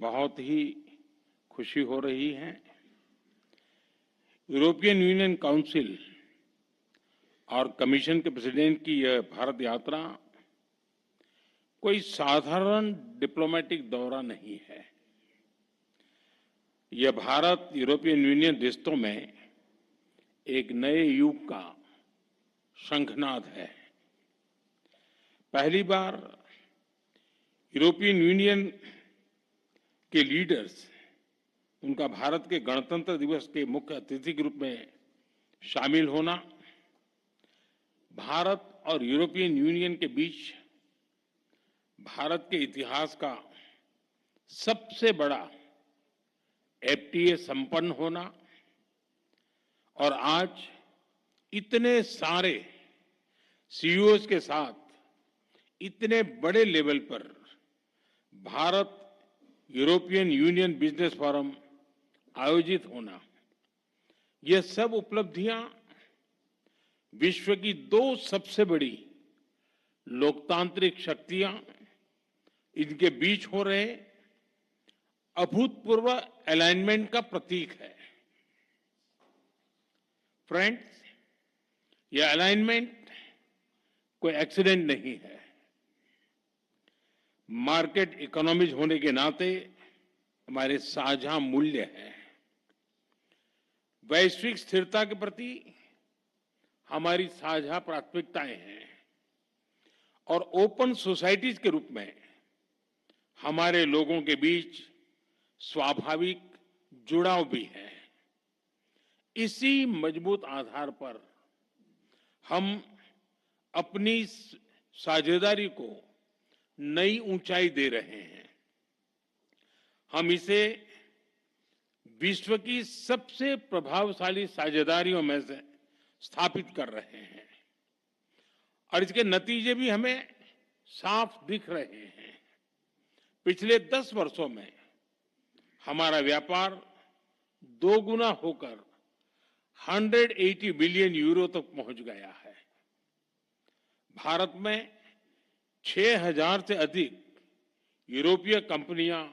बहुत ही खुशी हो रही है। यूरोपियन यूनियन काउंसिल और कमीशन के प्रेसिडेंट की यह भारत यात्रा कोई साधारण डिप्लोमेटिक दौरा नहीं है। यह भारत यूरोपियन यूनियन रिश्तों में एक नए युग का शंखनाद है। पहली बार यूरोपियन यूनियन के लीडर्स उनका भारत के गणतंत्र दिवस के मुख्य अतिथि के रूप में शामिल होना भारत और यूरोपियन यूनियन के बीच भारत के इतिहास का सबसे बड़ा एफटीए संपन्न होना और आज इतने सारे सीईओज के साथ इतने बड़े लेवल पर Bharat European union business forum आयोजित होना, ये सब उपलब्धियां विश्व की दो सबसे बड़ी लोकतांत्रिक शक्तियां इनके बीच हो रहे अभूतपूर्व अलाइनमेंट का प्रतीक है। फ्रेंड्स, यह अलाइनमेंट कोई एक्सीडेंट नहीं है। मार्केट इकोनॉमीज होने के नाते हमारे साझा मूल्य हैं। वैश्विक स्थिरता के प्रति हमारी साझा प्राथमिकताएं हैं और ओपन सोसाइटीज के रूप में हमारे लोगों के बीच स्वाभाविक जुड़ाव भी है। इसी मजबूत आधार पर हम अपनी साझेदारी को नई ऊंचाई दे रहे हैं। हम इसे विश्व की सबसे प्रभावशाली साझेदारियों में से स्थापित कर रहे हैं और इसके नतीजे भी हमें साफ दिख रहे हैं। पिछले 10 वर्षों में हमारा व्यापार 2 गुना होकर 180 बिलियन यूरो तक पहुंच गया है। भारत में 6,000 से अधिक यूरोपीय कंपनियां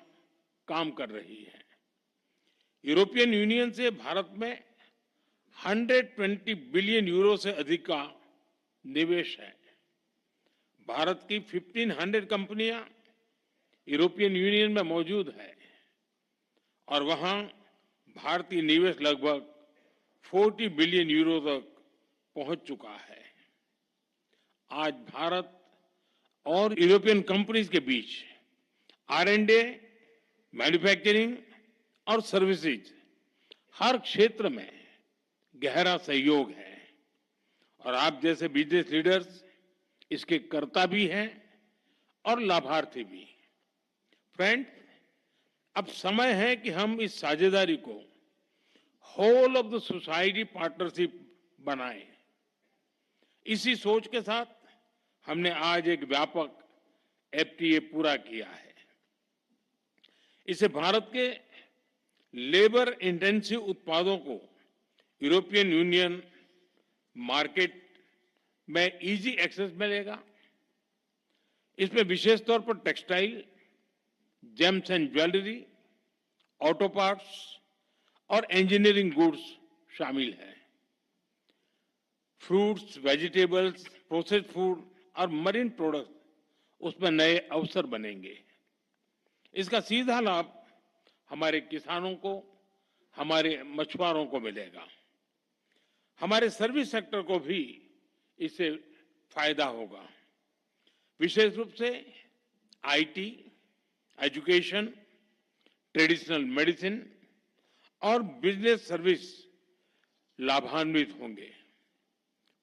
काम कर रही हैं। यूरोपियन यूनियन से भारत में 120 बिलियन यूरो से अधिक का निवेश है। भारत की 1500 कंपनियां यूरोपियन यूनियन में मौजूद है और वहां भारतीय निवेश लगभग 40 बिलियन यूरो तक पहुंच चुका है। आज भारत और यूरोपियन कंपनीज के बीच R&D, मैन्युफैक्चरिंग और सर्विसेज हर क्षेत्र में गहरा सहयोग है और आप जैसे बिजनेस लीडर्स इसके कर्ता भी हैं और लाभार्थी भी। फ्रेंड्स, अब समय है कि हम इस साझेदारी को whole of the society partnership बनाएं। इसी सोच के साथ हमने आज एक व्यापक एफटीए पूरा किया है। इसे भारत के लेबर इंटेंसिव उत्पादों को यूरोपियन यूनियन मार्केट में इजी एक्सेस मिलेगा। इसमें विशेष तौर पर textile, James and jewellery, auto parts और इंजीनियरिंग गुड्स शामिल हैं। फ्रूट्स, वेजिटेबल्स, प्रोसेस्ड फूड और मरीन प्रोडक्ट उसमें नए अवसर बनेंगे। इसका सीधा लाभ हमारे किसानों को, हमारे मछुआरों को मिलेगा। हमारे सर्विस सेक्टर को भी इससे फायदा होगा। विशेष रूप से आईटी, एजुकेशन, ट्रेडिशनल मेडिसिन और बिजनेस सर्विस लाभान्वित होंगे।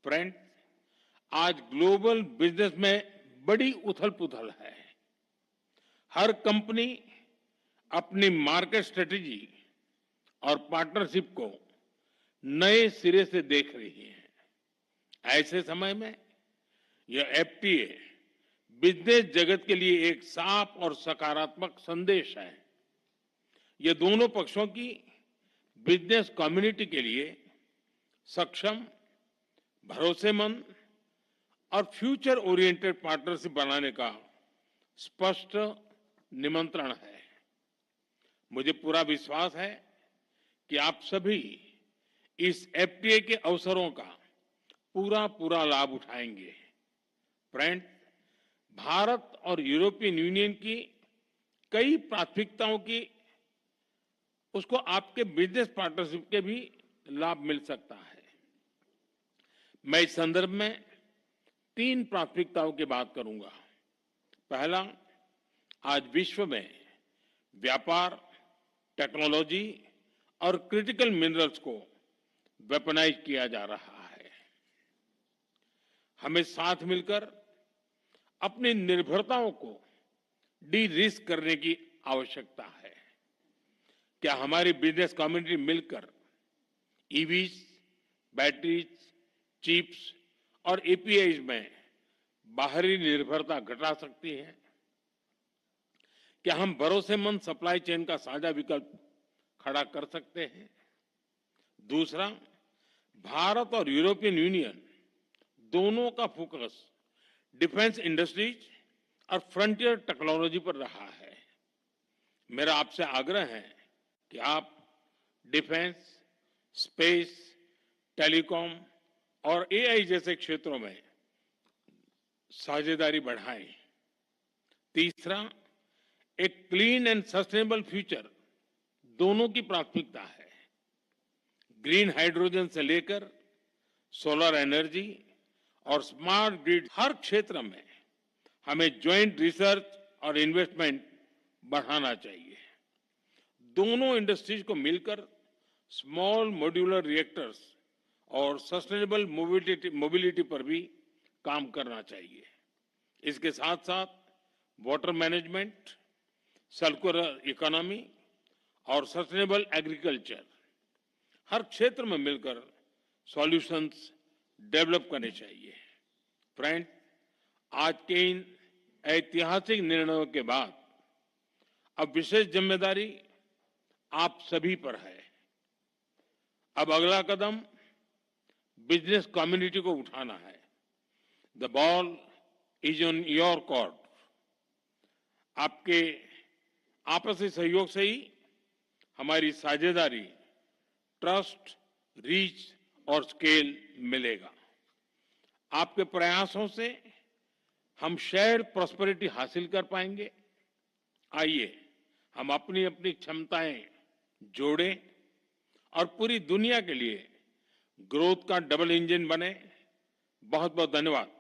फ्रेंड्स, आज ग्लोबल बिजनेस में बड़ी उथल-पुथल है। हर कंपनी अपनी मार्केट स्ट्रेटेजी और पार्टनरशिप को नए सिरे से देख रही है। ऐसे समय में यह एफटीए बिजनेस जगत के लिए एक साफ और सकारात्मक संदेश है। यह दोनों पक्षों की बिजनेस कम्युनिटी के लिए सक्षम, भरोसेमंद और फ्यूचर ओरिएंटेड पार्टनरशिप बनाने का स्पष्ट निमंत्रण है। मुझे पूरा विश्वास है कि आप सभी इस एफटीए के अवसरों का पूरा पूरा लाभ उठाएंगे। फ्रेंड्स, भारत और यूरोपियन यूनियन की कई प्राथमिकताओं की उसको आपके बिजनेस पार्टनरशिप के भी लाभ मिल सकता है। मैं इस संदर्भ में 3 प्राथमिकताओं की बात करूंगा। पहला, आज विश्व में व्यापार, टेक्नोलॉजी और क्रिटिकल मिनरल्स को वेपनाइज किया जा रहा है। हमें साथ मिलकर अपनी निर्भरताओं को डी रिस्क करने की आवश्यकता है। क्या हमारी बिजनेस कम्युनिटी मिलकर ईवीज, बैटरीज, चिप्स और एपीआईज में बाहरी निर्भरता घटा सकती है? क्या हम भरोसेमंद सप्लाई चेन का साझा विकल्प खड़ा कर सकते हैं? दूसरा, भारत और यूरोपियन यूनियन दोनों का फोकस डिफेंस इंडस्ट्रीज और फ्रंटियर टेक्नोलॉजी पर रहा है। मेरा आपसे आग्रह है कि आप डिफेंस, स्पेस, टेलीकॉम और एआई जैसे क्षेत्रों में साझेदारी बढ़ाएं। तीसरा, एक क्लीन एंड सस्टेनेबल फ्यूचर दोनों की प्राथमिकता है। ग्रीन हाइड्रोजन से लेकर सोलर एनर्जी और स्मार्ट ग्रिड, हर क्षेत्र में हमें ज्वाइंट रिसर्च और इन्वेस्टमेंट बढ़ाना चाहिए। दोनों इंडस्ट्रीज को मिलकर स्मॉल मॉड्यूलर रिएक्टर्स और सस्टेनेबल मोबिलिटी पर भी काम करना चाहिए। इसके साथ साथ वाटर मैनेजमेंट, सर्कुलर इकोनॉमी और सस्टेनेबल एग्रीकल्चर, हर क्षेत्र में मिलकर सॉल्यूशंस डेवलप करने चाहिए। फ्रेंड, आज के इन ऐतिहासिक निर्णयों के बाद अब विशेष जिम्मेदारी आप सभी पर है। अब अगला कदम बिजनेस कम्युनिटी को उठाना है। The ball is on your court. आपके आपसी सहयोग से ही हमारी साझेदारी, ट्रस्ट, रीच और स्केल मिलेगा। आपके प्रयासों से हम शेयर्ड प्रॉस्पेरिटी हासिल कर पाएंगे। आइए हम अपनी अपनी क्षमताएं जोड़ें और पूरी दुनिया के लिए ग्रोथ का डबल इंजन बने। बहुत बहुत धन्यवाद।